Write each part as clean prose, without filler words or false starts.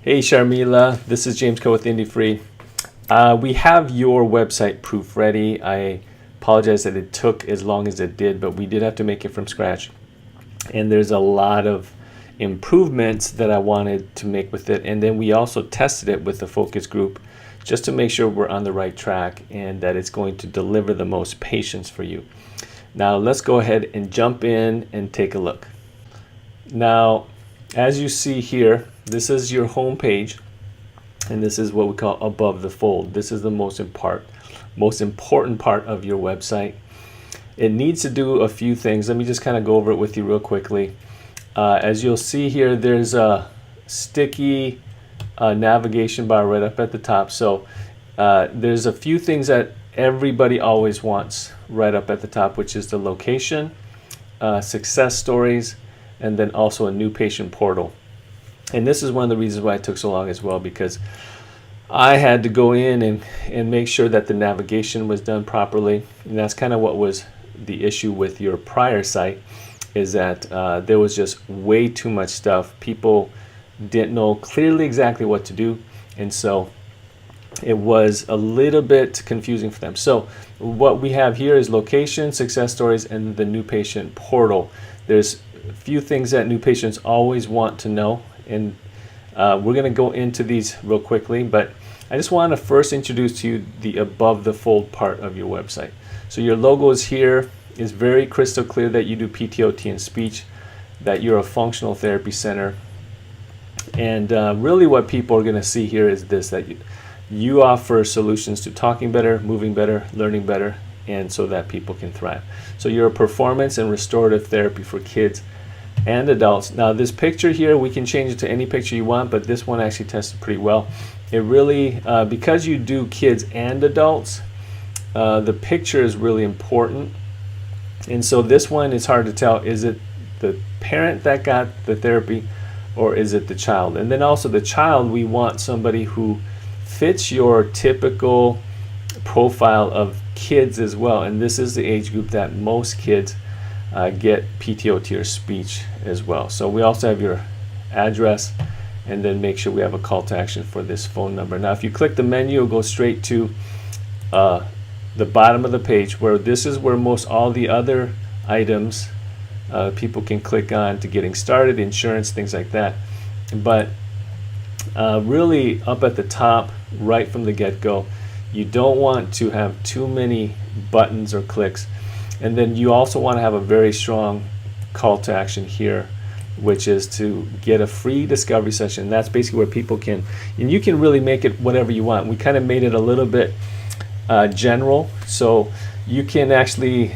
Hey Sharmila, this is James Co with IndieFree. We have your website proof ready. I apologize that it took as long as it did, but we did have to make it from scratch. And there's a lot of improvements that I wanted to make with it. And then we also tested it with the focus group just to make sure we're on the right track and that it's going to deliver the most patients for you. Now let's go ahead and jump in and take a look. Now, as you see here, this is your home page, and this is what we call above the fold. This is the most important part of your website. It needs to do a few things. Let me just kind of go over it with you real quickly. As you'll see here, there's a sticky navigation bar right up at the top. So there's a few things that everybody always wants right up at the top, which is the location, success stories, and then also a new patient portal. And this is one of the reasons why it took so long as well, because I had to go in and make sure that the navigation was done properly. And that's kind of what was the issue with your prior site, is that there was just way too much stuff. People didn't know clearly exactly what to do, and so it was a little bit confusing for them. So what we have here is location, success stories, and the new patient portal. There's a few things that new patients always want to know, and we're going to go into these real quickly, but I just want to first introduce to you the above the fold part of your website. So your logo is here. It's very crystal clear that you do PTOT and speech, that you're a functional therapy center, and really what people are going to see here is this, that you offer solutions to talking better, moving better, learning better, and so that people can thrive. So you're a performance and restorative therapy for kids and adults. Now this picture here, we can change it to any picture you want, but this one actually tested pretty well. It really, because you do kids and adults, the picture is really important. And so this one is hard to tell, is it the parent that got the therapy or is it the child? And then also the child, we want somebody who fits your typical profile of kids as well. And this is the age group that most kids get PTOT or speech as well. So we also have your address, and then make sure we have a call to action for this phone number. Now if you click the menu, it'll go straight to the bottom of the page, where this is where most all the other items people can click on to getting started, insurance, things like that. But really up at the top, right from the get-go, you don't want to have too many buttons or clicks. And then you also want to have a very strong call to action here, which is to get a free discovery session. That's basically where people can, and you can really make it whatever you want. We kind of made it a little bit general, so you can actually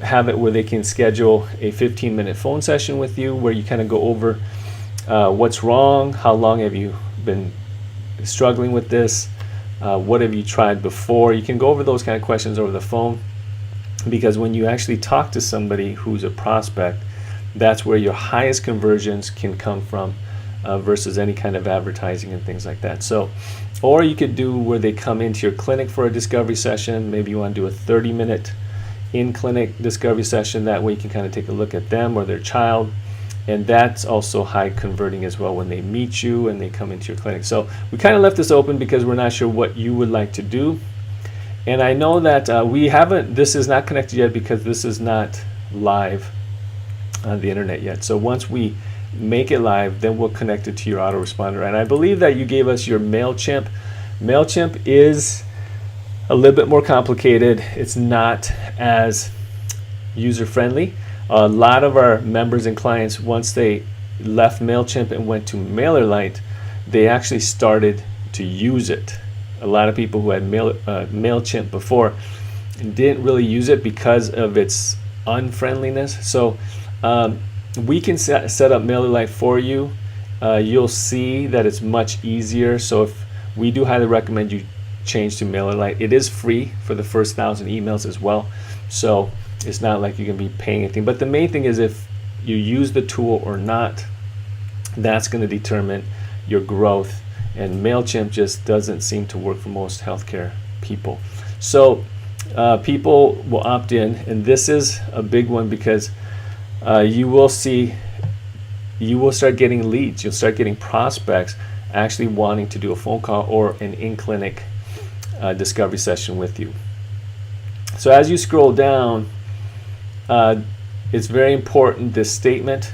have it where they can schedule a 15-minute phone session with you, where you kind of go over what's wrong, how long have you been struggling with this, what have you tried before. You can go over those kind of questions over the phone, because when you actually talk to somebody who's a prospect, that's where your highest conversions can come from versus any kind of advertising and things like that. So, or you could do where they come into your clinic for a discovery session. Maybe you want to do a 30-minute in-clinic discovery session. That way you can kind of take a look at them or their child, and that's also high converting as well when they meet you and they come into your clinic. So we kind of left this open because we're not sure what you would like to do. And I know that this is not connected yet because this is not live on the internet yet. So once we make it live, then we'll connect it to your autoresponder. And I believe that you gave us your MailChimp. MailChimp is a little bit more complicated. It's not as user-friendly. A lot of our members and clients, once they left MailChimp and went to MailerLite, they actually started to use it. A lot of people who had MailChimp before didn't really use it because of its unfriendliness. So we can set up MailerLite for you. You'll see that it's much easier. So we do highly recommend you change to MailerLite. It is free for the first 1,000 emails as well. So it's not like you're going to be paying anything. But the main thing is if you use the tool or not, that's going to determine your growth. And MailChimp just doesn't seem to work for most healthcare people. So people will opt in, and this is a big one because you will start getting leads. You'll start getting prospects actually wanting to do a phone call or an in-clinic discovery session with you. So as you scroll down, it's very important, this statement: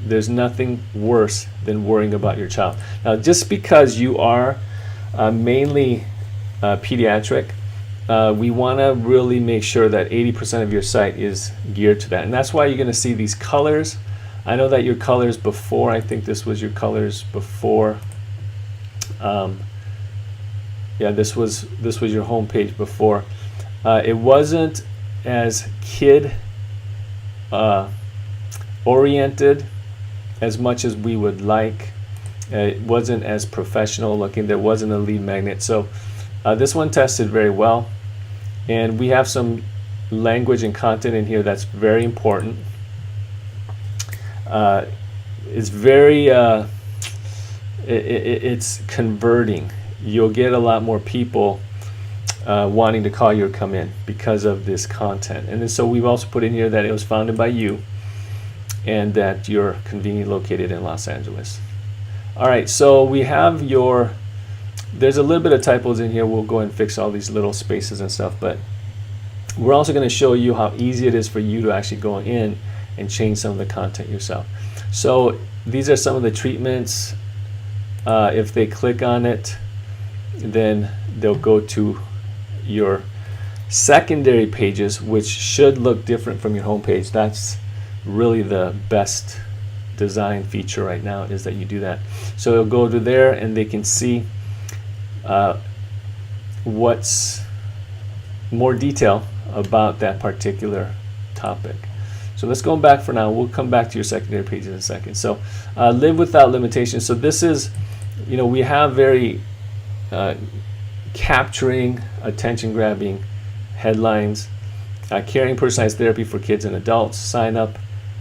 there's nothing worse than worrying about your child. Now, just because you are mainly pediatric, we want to really make sure that 80% of your site is geared to that. And that's why you're going to see these colors. I know that your colors before, I think this was your colors before. Yeah, this was your home page before. It wasn't as kid oriented as much as we would like. It wasn't as professional looking. There wasn't a lead magnet. So this one tested very well. And we have some language and content in here that's very important. It's very, it's converting. You'll get a lot more people wanting to call you or come in because of this content. And then, so we've also put in here that it was founded by you and that you're conveniently located in Los Angeles. All right, so we have your, there's a little bit of typos in here. We'll go and fix all these little spaces and stuff, but we're also going to show you how easy it is for you to actually go in and change some of the content yourself. So these are some of the treatments. If they click on it, then they'll go to your secondary pages, which should look different from your home page. That's really the best design feature right now, is that you do that. So it'll go to there and they can see what's more detail about that particular topic. So let's go back for now. We'll come back to your secondary pages in a second. So live without limitations. So this is, you know, we have very capturing, attention grabbing headlines, caring personalized therapy for kids and adults, sign up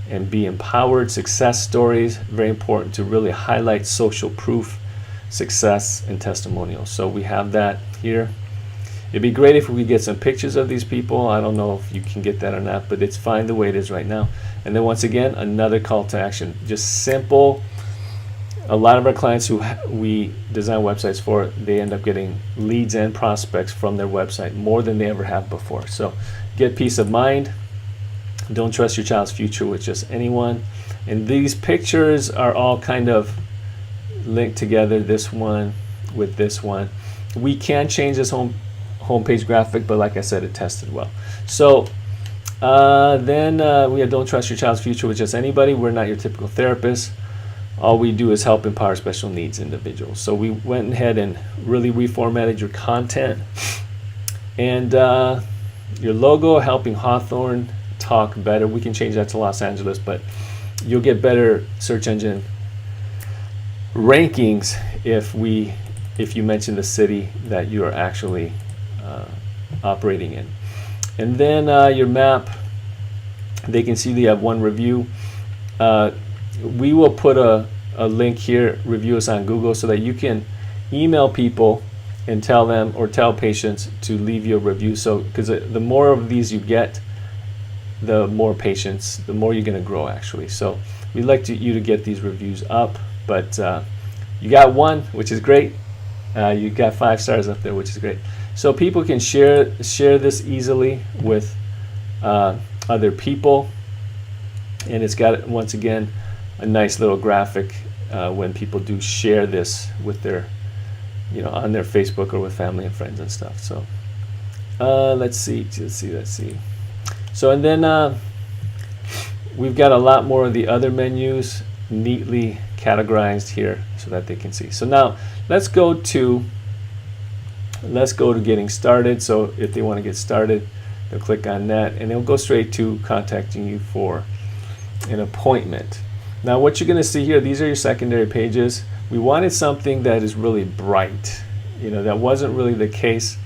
and be empowered, success stories, very important to really highlight social proof, success, and testimonials. So we have that here. It'd be great if we could get some pictures of these people. I don't know if you can get that or not, but it's fine the way it is right now. And then once again, another call to action, just simple. A lot of our clients who we design websites for, they end up getting leads and prospects from their website more than they ever have before. So get peace of mind. Don't trust your child's future with just anyone. And these pictures are all kind of linked together, this one with this one. We can change this homepage graphic, but like I said, it tested well. So then we have don't trust your child's future with just anybody. We're not your typical therapist. All we do is help empower special needs individuals. So we went ahead and really reformatted your content. And your logo, helping Hawthorne talk better. We can change that to Los Angeles, but you'll get better search engine rankings if you mention the city that you are actually operating in. And then your map, they can see you have one review. We will put a link here, review us on Google, so that you can email people and tell them, or tell patients to leave you a review. So because the more of these you get, the more patients, the more you're going to grow actually. So we'd like you to get these reviews up, but you got one, which is great. You got 5 stars up there, which is great. So people can share this easily with other people, and it's got, once again, a nice little graphic when people do share this with their, you know, on their Facebook or with family and friends and stuff. So let's see. So and then we've got a lot more of the other menus neatly categorized here so that they can see. So now let's go to getting started. So if they want to get started, they'll click on that and they'll go straight to contacting you for an appointment. Now what you're going to see here, these are your secondary pages. We wanted something that is really bright. You know, that wasn't really the case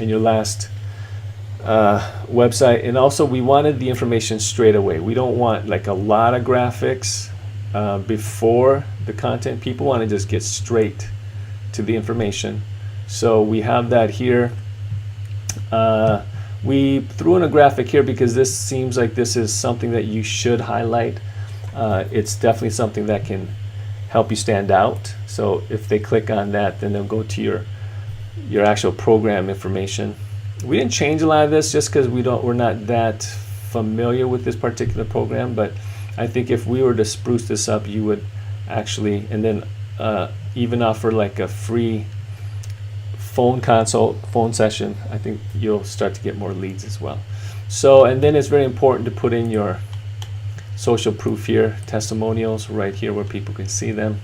in your last website. And also we wanted the information straight away. We don't want like a lot of graphics before the content. People want to just get straight to the information. So we have that here. We threw in a graphic here because this seems like this is something that you should highlight. It's definitely something that can help you stand out. So if they click on that, then they'll go to your actual program information. We didn't change a lot of this just because we're not that familiar with this particular program, but I think if we were to spruce this up, you would actually, and then even offer like a free phone consult, phone session, I think you'll start to get more leads as well. So, and then it's very important to put in your social proof here, testimonials right here where people can see them.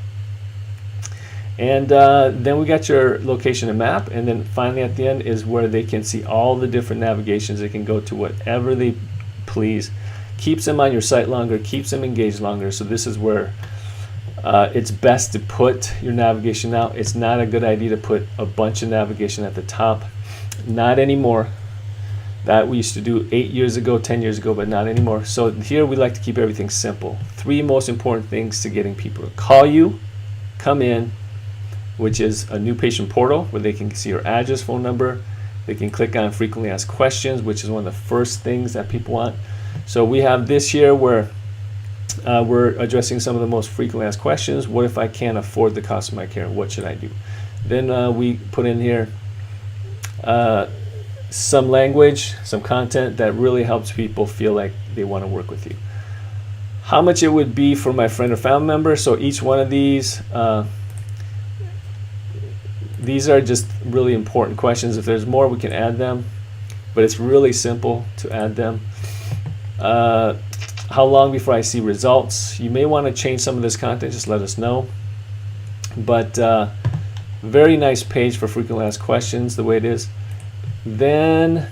And then we got your location and map, and then finally at the end is where they can see all the different navigations. They can go to whatever they please. Keeps them on your site longer, keeps them engaged longer. So this is where it's best to put your navigation out. It's not a good idea to put a bunch of navigation at the top. Not anymore. That we used to do 8 years ago, 10 years ago, but not anymore. So here we like to keep everything simple. 3 most important things to getting people to call you, come in, which is a new patient portal where they can see your address, phone number. They can click on frequently asked questions, which is one of the first things that people want. So we have this here where we're addressing some of the most frequently asked questions. What if I can't afford the cost of my care? What should I do? Then we put in here some language, some content that really helps people feel like they want to work with you. How much it would be for my friend or family member. So each one of these are just really important questions. If there's more, we can add them, but it's really simple to add them. How long before I see results? You may want to change some of this content, just let us know. But very nice page for frequently asked questions the way it is. Then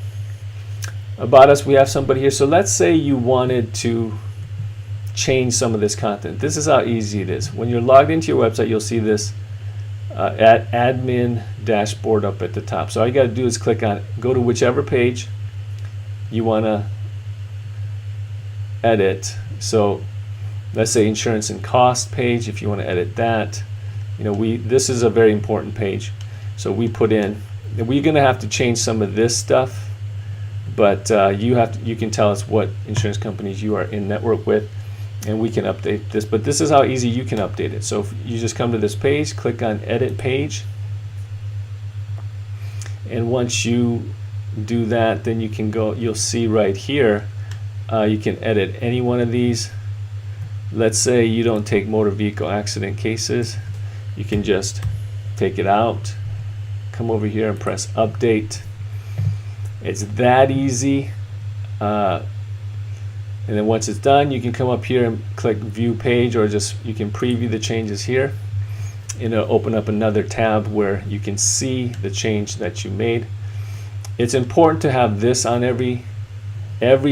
about us, we have somebody here. So let's say you wanted to change some of this content. This is how easy it is. When you're logged into your website, you'll see this admin dashboard up at the top. So all you got to do is click on it, go to whichever page you want to edit. So let's say insurance and cost page. If you want to edit that, this is a very important page. So we put in, we're going to have to change some of this stuff, but you can tell us what insurance companies you are in network with, and we can update this. But this is how easy you can update it. So if you just come to this page, click on edit page, and once you do that, then you can go, you'll see right here, you can edit any one of these. Let's say you don't take motor vehicle accident cases. You can just take it out, come over here and press update. It's that easy. And then once it's done, you can come up here and click view page, or just you can preview the changes here, and it'll open up another tab where you can see the change that you made. It's important to have this on every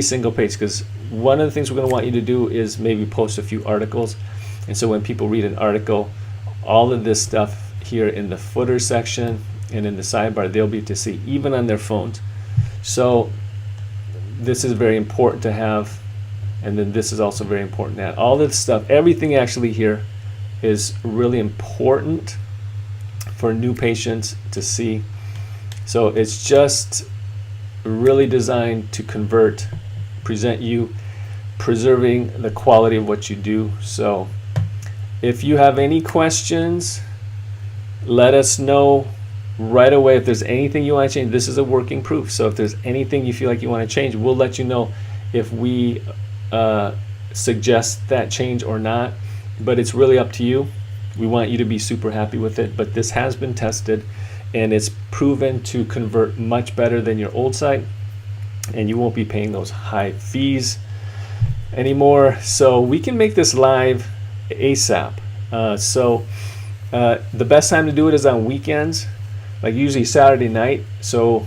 single page, because one of the things we're going to want you to do is maybe post a few articles. And so when people read an article, all of this stuff here in the footer section and in the sidebar, they'll be able to see even on their phones. So this is very important to have. And then this is also very important to add. All this stuff, everything actually here is really important for new patients to see. So it's just really designed to convert, present you, preserving the quality of what you do. So if you have any questions, let us know right away. If there's anything you want to change, this is a working proof. So if there's anything you feel like you want to change, we'll let you know if we suggest that change or not. But it's really up to you. We want you to be super happy with it. But this has been tested, and it's proven to convert much better than your old site, and you won't be paying those high fees anymore. So we can make this live ASAP. The best time to do it is on weekends, like usually Saturday night. So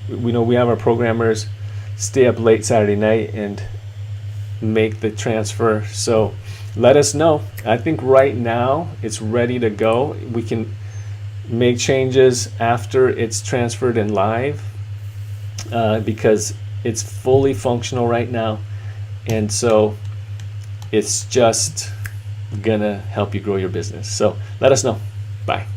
we know we have our programmers stay up late Saturday night and make the transfer. So let us know. I think right now it's ready to go. We can make changes after it's transferred and live, because it's fully functional right now, and so it's just gonna help you grow your business. So let us know. Bye.